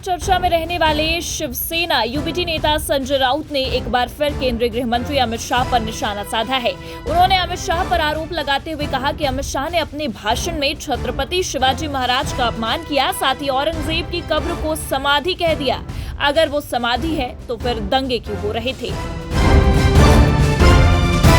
चर्चा में रहने वाले शिवसेना यूबीटी नेता संजय राउत ने एक बार फिर केंद्रीय गृह मंत्री अमित शाह पर निशाना साधा है। उन्होंने अमित शाह पर आरोप लगाते हुए कहा कि अमित शाह ने अपने भाषण में छत्रपति शिवाजी महाराज का अपमान किया, साथ ही औरंगजेब की कब्र को समाधि कह दिया। अगर वो समाधि है तो फिर दंगे क्यों हो रहे थे?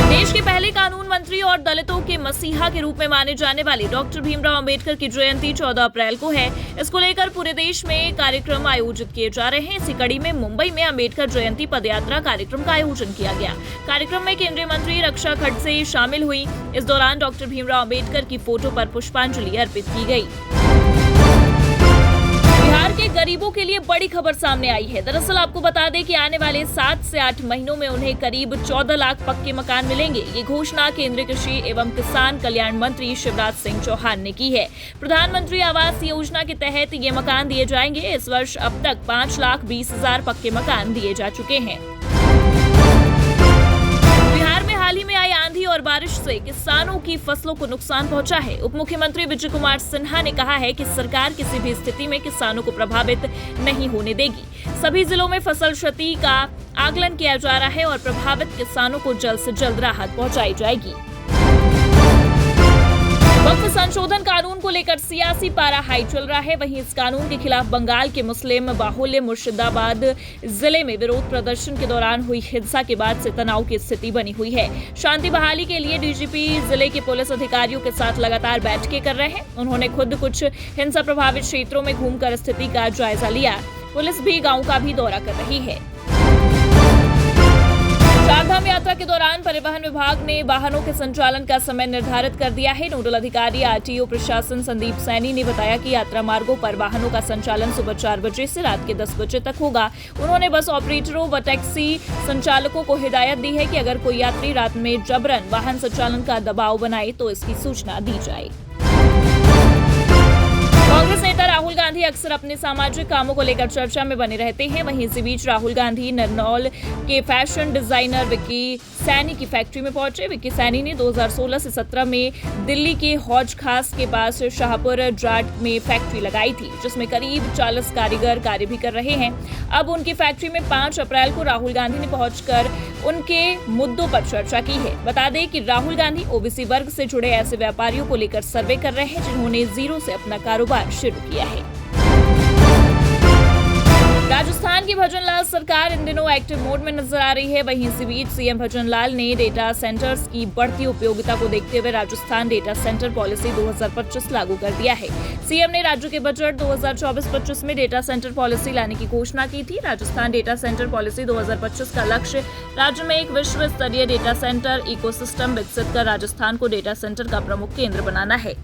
देश के पहले कानून मंत्री और दलितों के मसीहा के रूप में माने जाने वाले डॉक्टर भीमराव अंबेडकर की जयंती 14 अप्रैल को है। इसको लेकर पूरे देश में कार्यक्रम आयोजित किए जा रहे हैं। इसी कड़ी में मुंबई में अंबेडकर जयंती पदयात्रा कार्यक्रम का आयोजन किया गया। कार्यक्रम में केंद्रीय मंत्री रक्षा खड़से शामिल हुई। इस दौरान डॉक्टर भीमराव अंबेडकर की फोटो पर पुष्पांजलि अर्पित की गई। बिहार के गरीबों के लिए बड़ी खबर सामने आई है। दरअसल आपको बता दें कि आने वाले 7 से 8 महीनों में उन्हें करीब 14 लाख पक्के मकान मिलेंगे। ये घोषणा केंद्रीय कृषि एवं किसान कल्याण मंत्री शिवराज सिंह चौहान ने की है। प्रधानमंत्री आवास योजना के तहत ये मकान दिए जाएंगे। इस वर्ष अब तक 5,20,000 पक्के मकान दिए जा चुके हैं। बिहार में हाल ही में आई आंधी और बारिश से किसानों की फसलों को नुकसान पहुंचा है। उप मुख्यमंत्री विजय कुमार सिन्हा ने कहा है कि सरकार किसी भी स्थिति में किसानों को प्रभावित नहीं होने देगी। सभी जिलों में फसल क्षति का आकलन किया जा रहा है और प्रभावित किसानों को जल्द से जल्द राहत पहुंचाई जाएगी। वक्फ संशोधन कानून को लेकर सियासी पारा हाई चल रहा है। वहीं इस कानून के खिलाफ बंगाल के मुस्लिम बाहुल्य मुर्शिदाबाद जिले में विरोध प्रदर्शन के दौरान हुई हिंसा के बाद से तनाव की स्थिति बनी हुई है। शांति बहाली के लिए डीजीपी जिले के पुलिस अधिकारियों के साथ लगातार बैठकें कर रहे हैं। उन्होंने खुद कुछ हिंसा प्रभावित क्षेत्रों में घूमकर स्थिति का जायजा लिया। पुलिस भी गाँव का भी दौरा कर रही है। चारधाम यात्रा के दौरान परिवहन विभाग ने वाहनों के संचालन का समय निर्धारित कर दिया है। नोडल अधिकारी आरटीओ प्रशासन संदीप सैनी ने बताया कि यात्रा मार्गों पर वाहनों का संचालन सुबह 4 बजे से रात के 10 बजे तक होगा। उन्होंने बस ऑपरेटरों व टैक्सी संचालकों को हिदायत दी है कि अगर कोई यात्री रात में जबरन वाहन संचालन का दबाव बनाए तो इसकी सूचना दी जाए। कांग्रेस नेता राहुल गांधी अक्सर अपने सामाजिक कामों को लेकर चर्चा में बने रहते हैं। वहीं इसी बीच राहुल गांधी नरनौल के फैशन डिजाइनर विक्की सैनी की फैक्ट्री में पहुंचे। विक्की सैनी ने 2016 से 17 में दिल्ली के हौज खास के पास शाहपुर जाट में फैक्ट्री लगाई थी, जिसमें करीब 40 कारीगर कार्य भी कर रहे हैं। अब उनकी फैक्ट्री में 5 अप्रैल को राहुल गांधी ने पहुंचकर उनके मुद्दों पर चर्चा की है। बता दें कि राहुल गांधी ओबीसी वर्ग से जुड़े ऐसे व्यापारियों को लेकर सर्वे कर रहे हैं जिन्होंने जीरो से अपना कारोबार शुरू किया है। राजस्थान की भजनलाल सरकार इन दिनों एक्टिव मोड में नजर आ रही है। वहीं इसी बीच सीएम भजनलाल ने डेटा सेंटर्स की बढ़ती उपयोगिता को देखते हुए राजस्थान डेटा सेंटर पॉलिसी 2025 लागू कर दिया है। सीएम ने राज्य के बजट 2024-25 में डेटा सेंटर पॉलिसी लाने की घोषणा की थी। राजस्थान डेटा सेंटर पॉलिसी 2025 का लक्ष्य राज्य में एक विश्व स्तरीय डेटा सेंटर इकोसिस्टम विकसित कर राजस्थान को डेटा सेंटर का प्रमुख केंद्र बनाना है।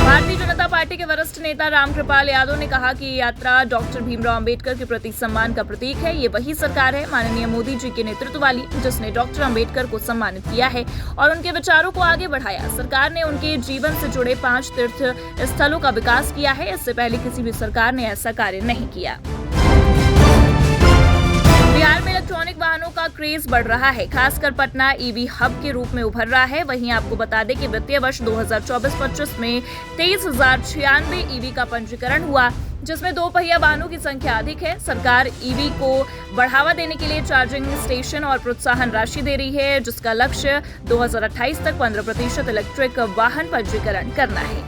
भारतीय जनता पार्टी के वरिष्ठ नेता रामकृपाल यादव ने कहा कि ये यात्रा डॉक्टर भीमराव अंबेडकर के प्रति सम्मान का प्रतीक है। ये वही सरकार है माननीय मोदी जी के नेतृत्व वाली जिसने डॉक्टर अंबेडकर को सम्मानित किया है और उनके विचारों को आगे बढ़ाया। सरकार ने उनके जीवन से जुड़े 5 तीर्थ स्थलों का विकास किया है। इससे पहले किसी भी सरकार ने ऐसा कार्य नहीं किया। बिहार में इलेक्ट्रॉनिक वाहनों का क्रेज बढ़ रहा है। खासकर पटना ईवी हब के रूप में उभर रहा है। वहीं आपको बता दें कि वित्तीय वर्ष 2024-25 में 23,096 ईवी का पंजीकरण हुआ, जिसमें 2 पहिया वाहनों की संख्या अधिक है। सरकार ईवी को बढ़ावा देने के लिए चार्जिंग स्टेशन और प्रोत्साहन राशि दे रही है, जिसका लक्ष्य 2028 तक 15% इलेक्ट्रिक वाहन पंजीकरण करना है।